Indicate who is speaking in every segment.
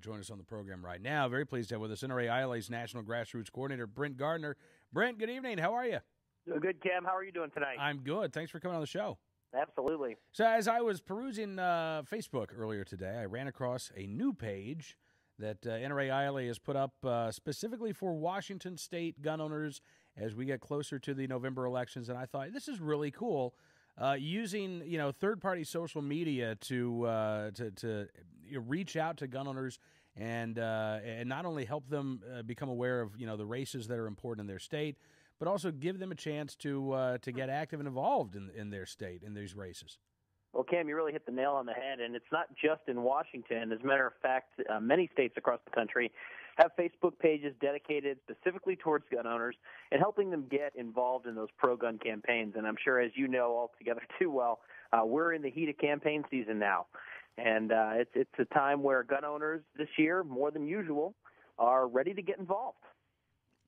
Speaker 1: join us on the program right now. Very pleased to have with us NRA-ILA's National Grassroots Coordinator, Brent Gardner. Brent, good evening. How are you?
Speaker 2: Good, Cam. How are you doing tonight?
Speaker 1: I'm good. Thanks for coming on the show.
Speaker 2: Absolutely.
Speaker 1: So as I was perusing Facebook earlier today, I ran across a new page that NRA-ILA has put up specifically for Washington State gun owners as we get closer to the November elections, and I thought this is really cool. Using third-party social media to reach out to gun owners and not only help them become aware of the races that are important in their state, but also give them a chance to get active and involved in their state in these races.
Speaker 2: Well, Cam, you really hit the nail on the head, and it's not just in Washington. As a matter of fact, many states across the country have Facebook pages dedicated specifically towards gun owners and helping them get involved in those pro-gun campaigns. And I'm sure, as you know altogether too well, we're in the heat of campaign season now. And it's a time where gun owners this year, more than usual, are ready to get involved.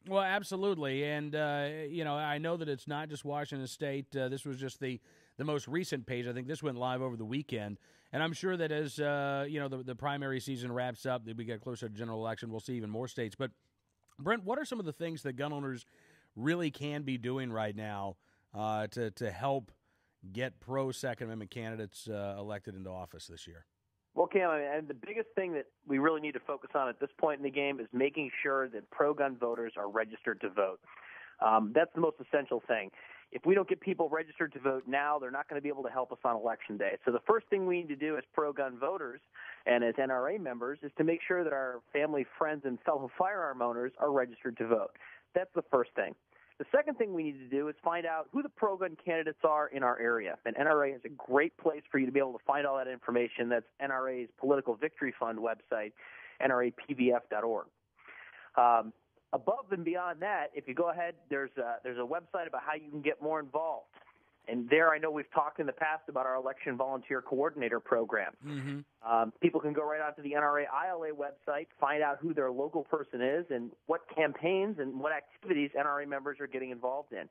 Speaker 1: Well, absolutely, and I know that it's not just Washington State. This was just the most recent page. I think this went live over the weekend, and I'm sure that as the primary season wraps up, that we get closer to general election, we'll see even more states. But Brent, what are some of the things that gun owners really can be doing right now to help get pro Second Amendment candidates elected into office this year?
Speaker 2: Well, Cam, and the biggest thing that we really need to focus on at this point in the game is making sure that pro-gun voters are registered to vote. That's the most essential thing. If we don't get people registered to vote now, they're not going to be able to help us on Election Day. So the first thing we need to do as pro-gun voters and as NRA members is to make sure that our family, friends, and fellow firearm owners are registered to vote. That's the first thing. The second thing we need to do is find out who the pro-gun candidates are in our area. And NRA is a great place for you to be able to find all that information. That's NRA's Political Victory Fund website, NRAPVF.org. Above and beyond that, if you go ahead, there's a website about how you can get more involved. And there, I know we've talked in the past about our election volunteer coordinator program. Mm-hmm. People can go right onto the NRA-ILA website, find out who their local person is and what campaigns and what activities NRA members are getting involved in.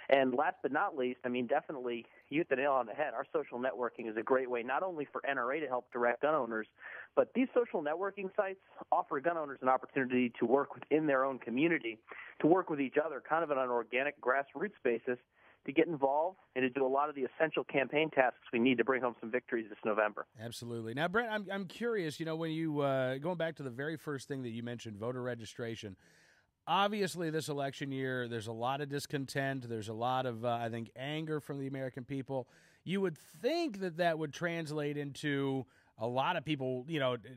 Speaker 2: And last but not least, definitely, you hit the nail on the head. Our social networking is a great way not only for NRA to help direct gun owners, but these social networking sites offer gun owners an opportunity to work within their own community, to work with each other kind of on an organic grassroots basis, to get involved and to do a lot of the essential campaign tasks we need to bring home some victories this November.
Speaker 1: Absolutely. Now, Brent, I'm curious, when you, going back to the very first thing that you mentioned, voter registration, obviously this election year, there's a lot of discontent. There's a lot of, I think, anger from the American people. You would think that would translate into a lot of people,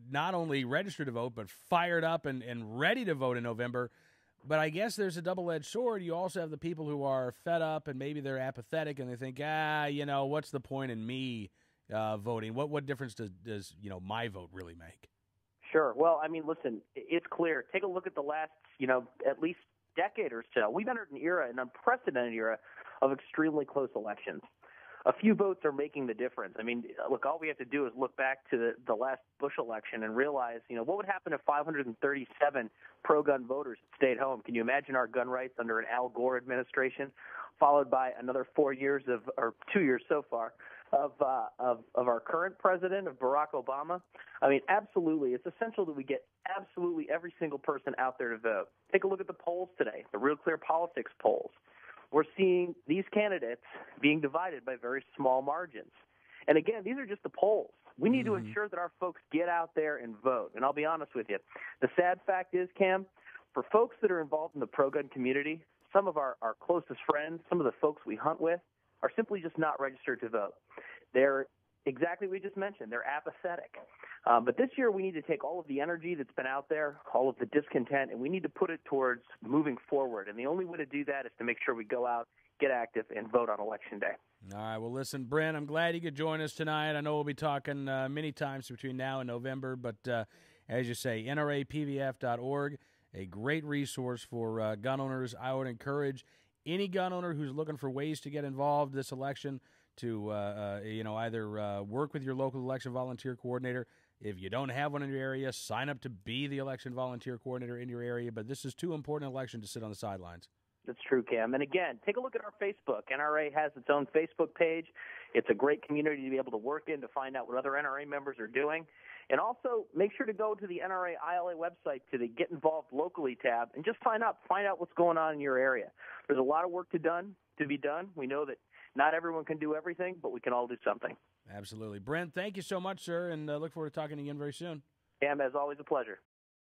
Speaker 1: not only registered to vote, but fired up and ready to vote in November. But I guess there's a double-edged sword. You also have the people who are fed up and maybe they're apathetic and they think, what's the point in me voting? What difference does my vote really make?
Speaker 2: Sure. Well, listen, it's clear. Take a look at the last, at least decade or so. We've entered an unprecedented era of extremely close elections. A few votes are making the difference. Look, all we have to do is look back to the last Bush election and realize, what would happen if 537 pro-gun voters stayed home? Can you imagine our gun rights under an Al Gore administration, followed by another 4 years or 2 years so far, of our current president, of Barack Obama? Absolutely. It's essential that we get absolutely every single person out there to vote. Take a look at the polls today, the Real Clear Politics polls. We're seeing these candidates being divided by very small margins. And again, these are just the polls. We need to ensure that our folks get out there and vote. And I'll be honest with you. The sad fact is, Cam, for folks that are involved in the pro-gun community, some of our closest friends, some of the folks we hunt with, are simply just not registered to vote. They're exactly what we just mentioned. They're apathetic. But this year we need to take all of the energy that's been out there, all of the discontent, and we need to put it towards moving forward. And the only way to do that is to make sure we go out, get active, and vote on Election Day.
Speaker 1: All right. Well, listen, Brent, I'm glad you could join us tonight. I know we'll be talking many times between now and November, but as you say, NRAPVF.org, a great resource for gun owners. I would encourage any gun owner who's looking for ways to get involved this election to either work with your local election volunteer coordinator. If you don't have one in your area, sign up to be the election volunteer coordinator in your area. But this is too important an election to sit on the sidelines.
Speaker 2: That's true, Cam. And again, take a look at our Facebook. NRA has its own Facebook page. It's a great community to be able to work in to find out what other NRA members are doing. And also, make sure to go to the NRA-ILA website to the Get Involved Locally tab and just find out what's going on in your area. There's a lot of work to be done. We know that not everyone can do everything, but we can all do something.
Speaker 1: Absolutely. Brent, thank you so much, sir, and look forward to talking again very soon.
Speaker 2: Cam, as always, a pleasure.